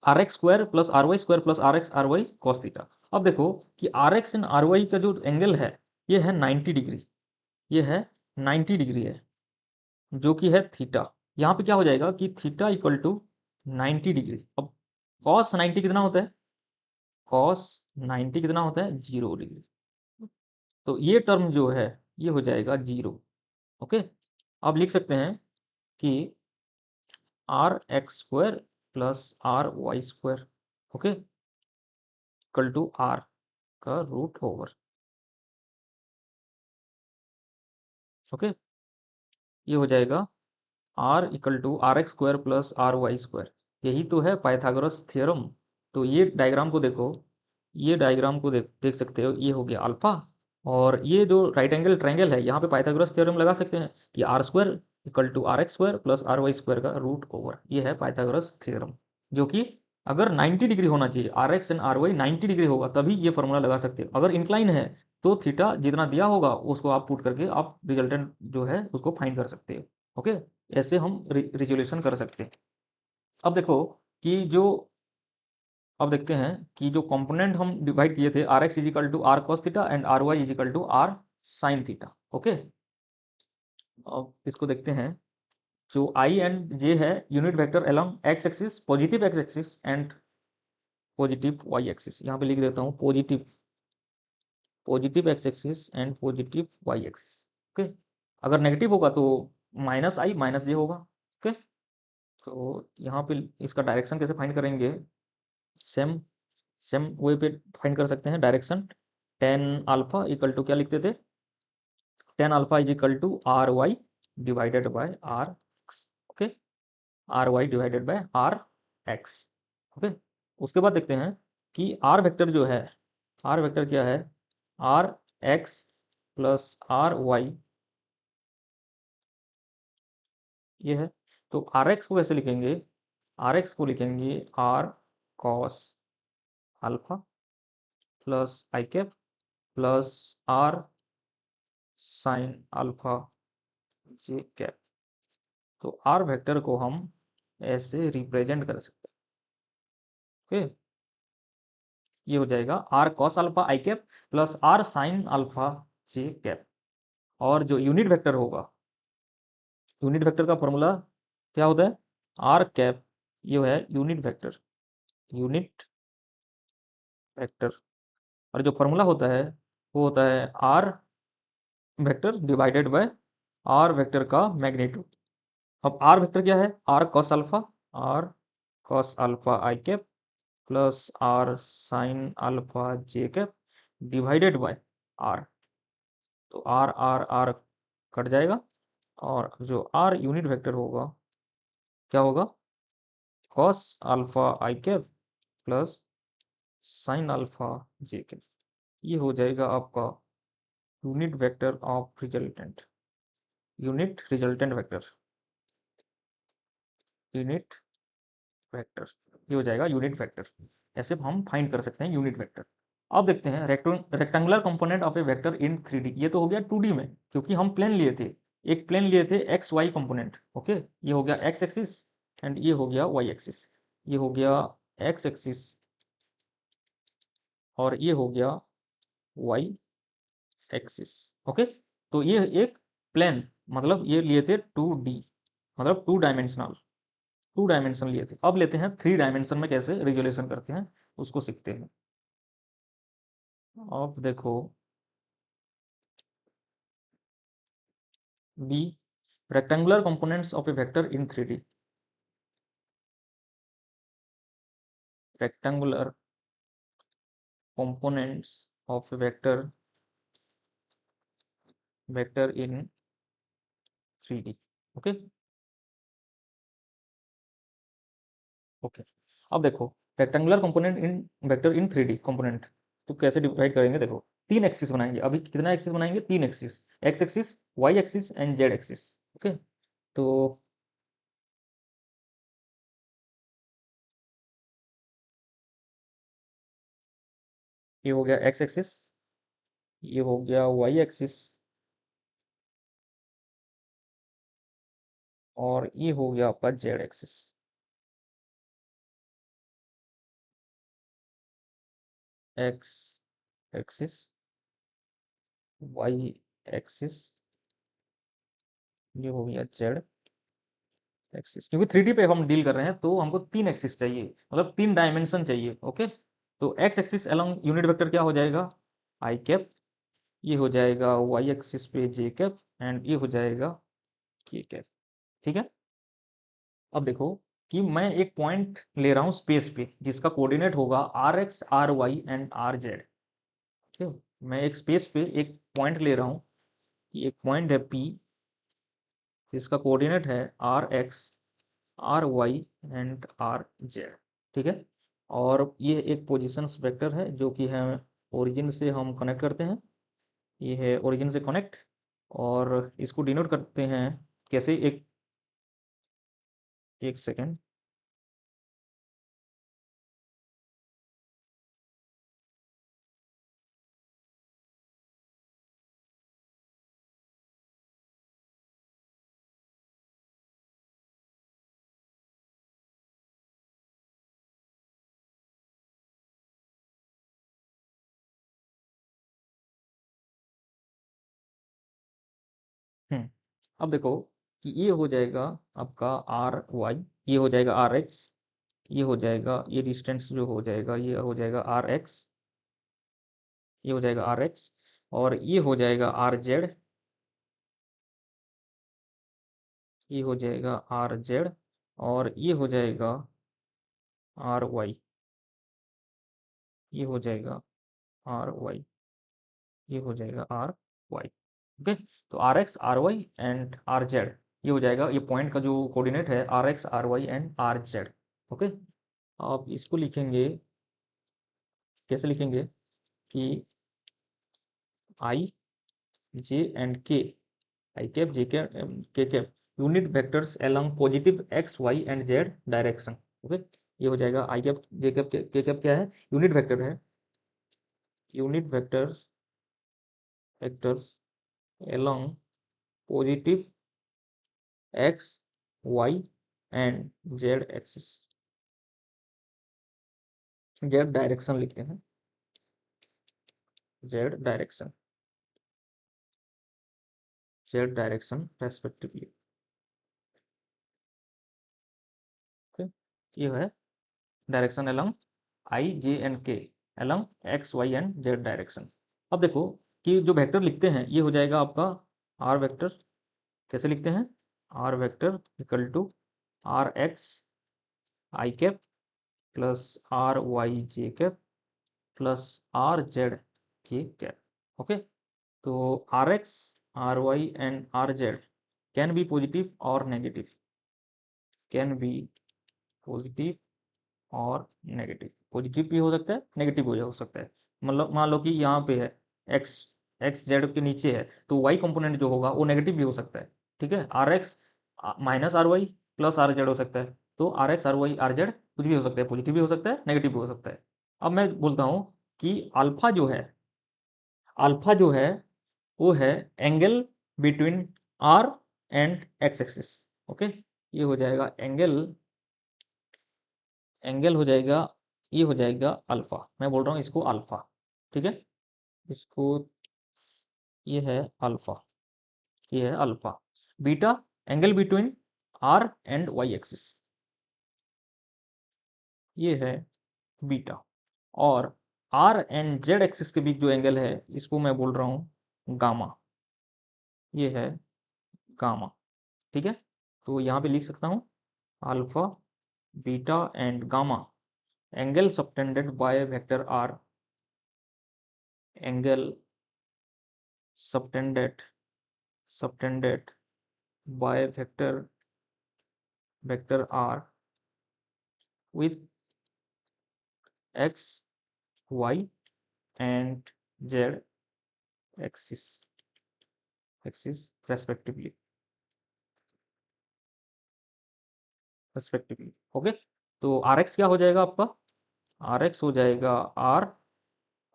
R X square plus R Y square plus R X R Y cos theta. अब देखो कि R X and R Y का जो एंगल है ये है 90 डिग्री, ये है 90 डिग्री है, जो कि है थीटा। यहाँ पे क्या हो जाएगा कि थीटा इक्वल टू 90 डिग्री। अब कॉस 90 कितना होता है, कॉस 90 कितना होता है 0 डिग्री, तो ये टर्म जो है ये हो जाएगा 0। ओके, अब लिख सकते हैं कि R X square plus R Y square, okay, equal to R का रूट ओवर। ओके, ये हो जाएगा R equal to R X square plus R Y square, यही तो है पाइथागोरस थ्योरम। तो ये डायग्राम को देखो, ये डायग्राम को देख सकते हो, ये हो गया अल्फा, और ये जो राइट एंगल ट्रायंगल है यहाँ पे पाइथागोरस थ्योरम लगा सकते हैं कि R square equal to R X square plus R Y square का रूट ओवर, ये है पाइथागोरस थ्योरम। जो कि अगर 90 डिग्री होना चाहिए, R X and R Y 90 degree होगा तभी ये फॉर्मूला लगा सकते हो। अगर इंक्लाइन है तो थीटा जितना दिया होगा उसको आप पुट करके आप रिजल्टेंट जो है उसको फाइंड कर सकते हो। ओके, ऐसे हम रिजोल्यूशन कर सकते हैं। अब देखो कि जो अब देखते हैं कि जो कंपोनेंट हम डिवाइड किए थे R X equal to R cos theta and R Y equal to R sine theta. Okay, अब इसको देखते हैं। जो आई एंड जे है unit vector along X axis, positive X axis and positive Y axis, यहाँ पे लिख देता हूँ positive X axis and positive Y axis. Okay, अगर नेगेटिव होगा तो माइनस आई माइनस जे होगा। ओके, तो यहाँ पे इसका डायरेक्शन कैसे फाइंड करेंगे, सेम सेम वे पे फाइंड कर सकते हैं direction. Tan alpha equal to क्या लिखते थे, tan alpha is equal to R Y divided by R X. Okay, R Y divided by R X. Okay. उसके बाद देखते हैं कि आर वेक्टर जो है, आर वेक्टर क्या है, R X plus R Y ये है। तो आर एक्स को कैसे लिखेंगे, आर एक्स को लिखेंगे R cos alpha plus I cap plus R sine alpha J cap. तो आर वेक्टर को हम ऐसे रिप्रेजेंट कर सकते हैं। ओके, ये हो जाएगा R cos alpha I cap plus R sine alpha J cap. और जो यूनिट वेक्टर होगा, यूनिट वेक्टर का फॉर्मूला क्या होता है, आर कैप, ये है यूनिट वेक्टर, यूनिट वेक्टर। और जो फॉर्मूला होता है वो होता है R vector divided by R vector का मैग्नीट्यूड। अब आर वेक्टर क्या है, R cos alpha I cap plus R sine alpha J cap divided by R. तो आर कट जाएगा, और जो आर यूनिट वेक्टर होगा क्या होगा, cos alpha I cap plus sine alpha J cap. ये हो जाएगा आपका unit vector of resultant, unit resultant vector, unit vector, ये हो जाएगा यूनिट वेक्टर। ऐसे हम फाइंड कर सकते हैं यूनिट वेक्टर। अब देखते हैं rectangular component of a vector in 3D। ये तो हो गया 2D में, क्योंकि हम प्लेन लिए थे, एक प्लेन लिए थे एक्स वाई कंपोनेंट। ओके, ये हो गया एक्स एक्सिस एंड ये हो गया वाई एक्सिस, ये हो गया एक्स एक्सिस और ये हो गया वाई एक्सिस। ओके, तो ये एक प्लेन, मतलब ये लिए थे 2D, मतलब 2 डायमेंशनल, 2 डायमेंशन लिए थे। अब लेते हैं 3 डायमेंशन में कैसे रिजोल्यूशन करते हैं, उसको सीखते हैं। अब देखो, B, rectangular components of a vector in 3D, rectangular components of a vector in 3D। Okay okay. अब देखो, rectangular component in vector in 3D component, तो कैसे डिवाइड करेंगे, देखो 3 एक्सिस बनाएंगे। अभी कितना एक्सिस बनाएंगे, 3 axis, X axis, Y axis and Z axis. Okay, तो ये हो गया एक्स एक्सिस, ये हो गया वाई एक्सिस और ये हो गया आपका Z axis. X axis, Y axis, ये हो गया जेड एक्सिस। क्योंकि 3D पे हम डील कर रहे हैं तो हमको 3 एक्सिस चाहिए, मतलब 3 डायमेंशन चाहिए। ओके, तो x axis along unit vector क्या हो जाएगा, आई कैप, ये हो जाएगा वाई एक्सिस पे जे कैप एंड ये हो जाएगा के कैप। ठीक है। अब देखो कि मैं एक पॉइंट ले रहा हूँ स्पेस पे जिसका कोऑर्डिनेट होगा R X R Y and R Z. ठीक है, मैं एक स्पेस पे एक पॉइंट ले रहा हूँ, एक पॉइंट है पी जिसका कोऑर्डिनेट है R X R Y and R Z. ठीक है, और ये एक पोजीशंस वेक्टर है जो कि है ओरिजिन से हम कनेक्ट करते हैं, ये है ओरिजिन से कनेक्ट। और इसको डिनोट करते हैं कैसे, एक एक सेकेंड, अब देखो कि ये हो जाएगा आपका आर वाई, ये हो जाएगा आर एक्स, ये हो जाएगा, ये डिस्टेंस जो हो जाएगा ये हो जाएगा आर एक्स, ये हो जाएगा आर एक्स और ये हो जाएगा आर जेड, ये हो जाएगा आर जेड और ये हो जाएगा आर वाई, ये हो जाएगा आर वाई, ये हो जाएगा आर वाई। ओके, तो R X R Y and R Z, ये हो जाएगा, ये पॉइंट का जो कोऑर्डिनेट है R X R Y and R Z. Okay, आप इसको लिखेंगे, कैसे लिखेंगे कि आई J and K, I cap J cap K cap unit vectors along positive X Y and Z direction. Okay, ये हो जाएगा I cap J cap K cap क्या है, यूनिट वेक्टर है, unit vectors vectors along positive X Y and Z axis, Z direction लिखते हैं, Z direction, Z direction respectively. Okay, ये है direction along I J and K along X Y and Z direction. अब देखो कि जो vector लिखते हैं ये हो जाएगा आपका आर वेक्टर, कैसे लिखते हैं, R vector equal to R X I cap plus R Y J cap plus R Z K cap. Okay, तो R X R Y and R Z can be positive और negative, can be positive और negative, positive भी हो सकता है negative भी हो सकता है। मतलब मान लो कि यहाँ पे है एक्स, एक्स जेड के नीचे है तो वाई कंपोनेंट जो होगा वो नेगेटिव भी हो सकता है। ठीक है, R X minus R Y plus R Z हो सकता है, तो R X R Y R Z कुछ भी हो सकता है, पॉजिटिव भी हो सकता है नेगेटिव भी हो सकता है। अब मैं बोलता हूँ कि अल्फा जो है, अल्फा जो है वो है angle between R and X axis. Okay, ये हो जाएगा एंगल, एंगल हो जाएगा, ये हो जाएगा अल्फा, मैं बोल रहा हूँ इसको अल्फा। ठीक है, इसको, ये है अल्फा, ये है alpha. Beta angle between R and Y axis, ये है बीटा। और आर एंड जेड एक्सिस के बीच जो एंगल है इसको मैं बोल रहा हूँ गामा, ये है गामा। ठीक है, तो यहाँ पे लिख सकता हूँ alpha beta and gamma angle subtended by vector R, angle subtended, subtended by vector, vector R with x y and z axis, axis respectively, respectively। Okay, तो आर एक्स क्या हो जाएगा आपका, आर एक्स हो जाएगा R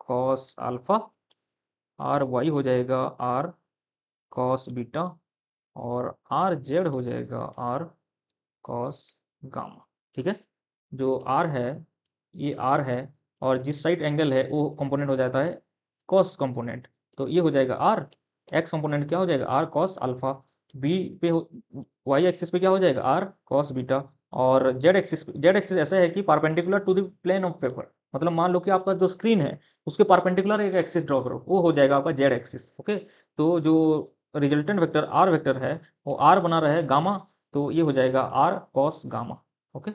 cos alpha, R Y हो जाएगा R cos beta, और आर जेड हो जाएगा आर कॉस गामा। ठीक है, जो आर है ये आर है, और जिस साइड एंगल है वो कंपोनेंट हो जाता है कॉस कंपोनेंट, तो ये हो जाएगा आर, एक्स कंपोनेंट क्या हो जाएगा आर कॉस अल्फा, बी पे वाई एक्सिस पे क्या हो जाएगा आर कॉस बीटा, और जेड एक्सिस ऐसा है कि perpendicular to the plane of paper, मतलब मान लो कि आपका जो स्क्रीन है उसके पारपेंडिकुलर एक एक्सिस ड्रॉ करो, वो हो जाएगा आपका जेड एक्सिस। ओके, तो जो रिजल्टेंट वेक्टर आर वेक्टर है वो आर बना रहा है गामा, तो ये हो जाएगा आर कॉस गामा। ओके,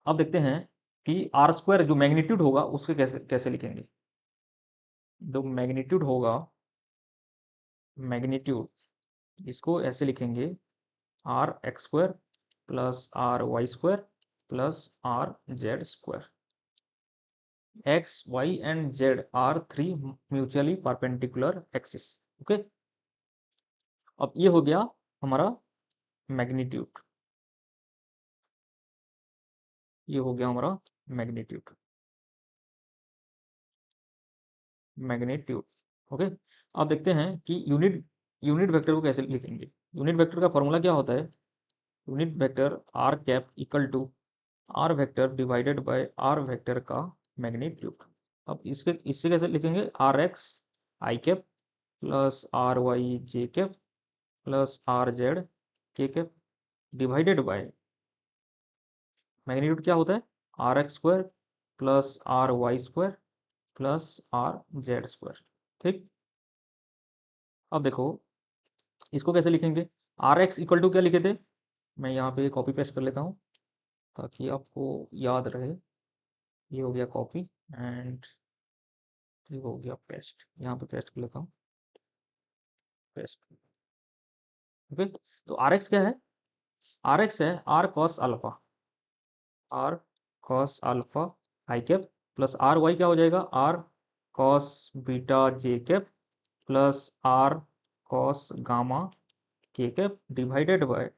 अब देखते हैं कि आर स्क्वायर जो मैग्नीट्यूड होगा उसके कैसे कैसे लिखेंगे। जो मैग्नीट्यूड होगा, मैग्नीट्यूड इसको ऐसे लिखेंगे R X square plus R Y square plus R Z square, X Y and Z are three mutually perpendicular axis. Okay, अब ये हो गया हमारा मैग्नीट्यूड, ये हो गया हमारा मैग्नीट्यूड, मैग्नीट्यूड। ओके, अब देखते हैं कि यूनिट वेक्टर को कैसे लिखेंगे। यूनिट वेक्टर का फॉर्मूला क्या होता है, unit vector R cap equal to R vector divided by R vector का मैग्नीट्यूड। अब इसके इससे कैसे लिखेंगे, R X I cap plus R Y J cap plus R Z K cap divided by magnitude क्या होता है R X square plus R Y square plus R Z square. ठीक, अब देखो इसको कैसे लिखेंगे, आर एक्स इक्वल टू क्या लिखे थे, मैं यहाँ पे कॉपी पेस्ट कर लेता हूँ ताकि आपको याद रहे। ये हो गया कॉपी एंड ये हो गया पेस्ट, यहाँ पे पेस्ट कर लेता हूँ, पेस्ट। ओके, तो आर एक्स क्या है, आर एक्स है R cos alpha, R cos alpha I cap plus R Y क्या हो जाएगा, R cos beta J cap plus R cos gamma K cap divided by,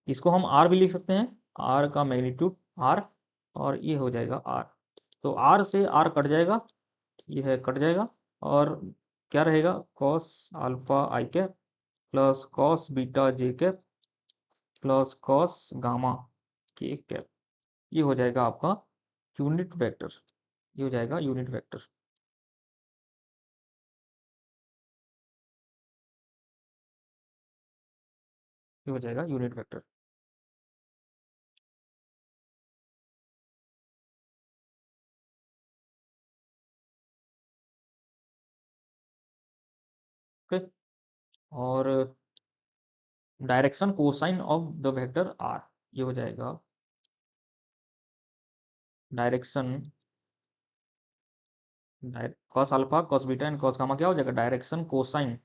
इसको हम आर भी लिख सकते हैं, आर का मैग्नीट्यूड आर, और ये हो जाएगा आर। तो आर से आर कट जाएगा, ये है कट जाएगा, और क्या रहेगा, cos alpha I cap plus cos beta J cap plus cos gamma K cap, ये हो जाएगा आपका यूनिट वेक्टर, ये हो जाएगा यूनिट वेक्टर। ये हो जाएगा यूनिट वेक्टर। ओके, और direction cosine of the vector R, ये हो जाएगा direction cos alpha cos beta and cos gamma, क्या हो जाएगा direction cosine,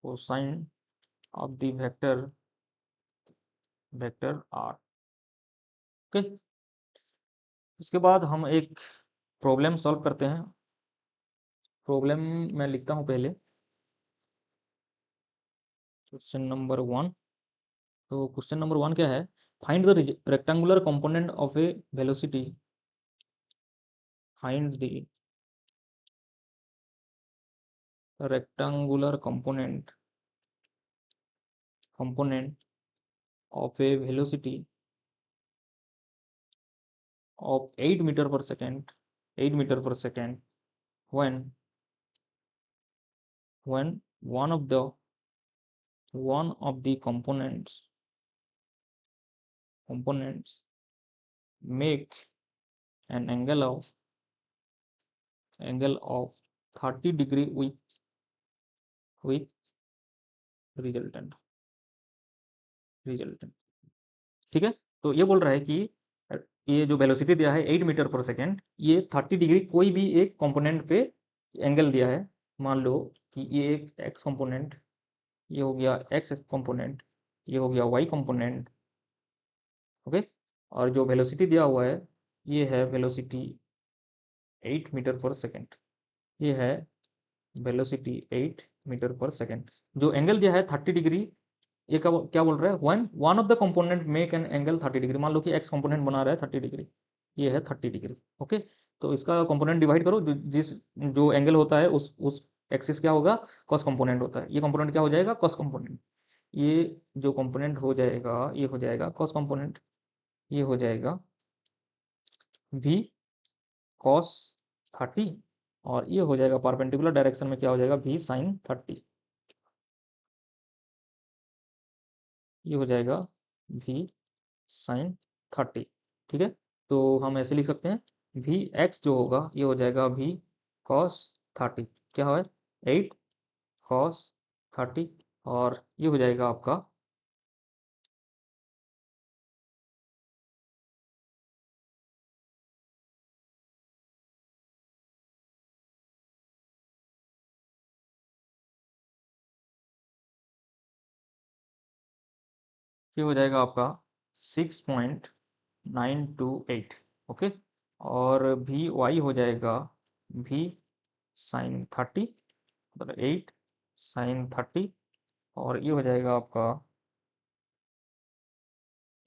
cosine of the vector, vector R. Okay, उसके बाद हम एक प्रॉब्लम सॉल्व करते हैं। प्रॉब्लम मैं लिखता हूँ पहले, क्वेश्चन नंबर 1। तो क्वेश्चन नंबर 1 क्या है, find the rectangular component of A velocity, find the rectangular component of a velocity of 8 meter per second, 8 meter per second when one of the components make an angle of 30 degree with resultant। ठीक है, तो ये बोल रहा है कि ये जो वेलोसिटी दिया है 8 मीटर पर सेकेंड, ये 30 डिग्री कोई भी एक कंपोनेंट पे एंगल दिया है। मान लो कि ये एक एक्स कंपोनेंट, ये हो गया एक्स कंपोनेंट, ये हो गया वाई कंपोनेंट। ओके, और जो वेलोसिटी दिया हुआ है ये है वेलोसिटी 8 मीटर पर सेकेंड, ये है वेलोसिटी 8 मीटर पर सेकेंड। जो एंगल दिया है 30 डिग्री, ये क्या बोल रहा है, one of the component make an angle 30 degree. मान लो कि एक्स कंपोनेंट बना रहा है 30 डिग्री, ये है 30 डिग्री। ओके, तो इसका कंपोनेंट डिवाइड करो, जो एंगल होता है उस एक्सिस क्या होगा, कॉस कंपोनेंट होता है। ये कंपोनेंट क्या हो जाएगा, कॉस कंपोनेंट। ये जो कंपोनेंट हो जाएगा ये हो जाएगा कॉस कंपोनेंट, ये हो जाएगा भी कॉस 30, और ये हो जाएगा परपेंडिकुलर डायरेक्शन में क्या हो जाएगा, भी साइन 30, ये हो जाएगा भी साइन 30। ठीक है, तो हम ऐसे लिख सकते हैं भी एक्स जो होगा ये हो जाएगा भी कॉस 30, क्या है 8 कॉस 30, और ये हो जाएगा आपका ये हो जाएगा आपका 6.928। ओके, और भी वाई हो जाएगा भी साइन 30, मतलब 8 साइन 30, और ये हो जाएगा आपका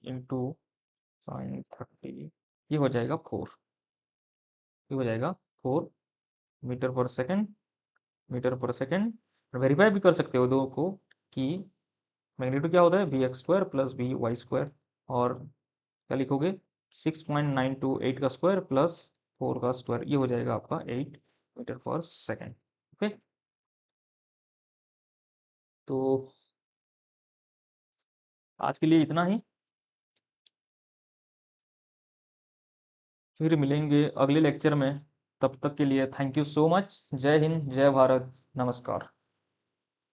इंटू साइन 30, ये हो जाएगा 4, ये हो जाएगा 4 मीटर पर सेकेंड, मीटर पर सेकेंड। वेरीफाई भी कर सकते हो दो को कि मैग्नीट्यूड क्या होता है, V X square plus V Y square, और क्या लिखोगे 6.928 का स्क्वायर प्लस 4 का स्क्वायर, ये हो जाएगा आपका 8 मीटर पर सेकेंड। ओके, तो आज के लिए इतना ही, फिर मिलेंगे अगले लेक्चर में। तब तक के लिए थैंक यू सो मच। जय हिंद, जय भारत, नमस्कार।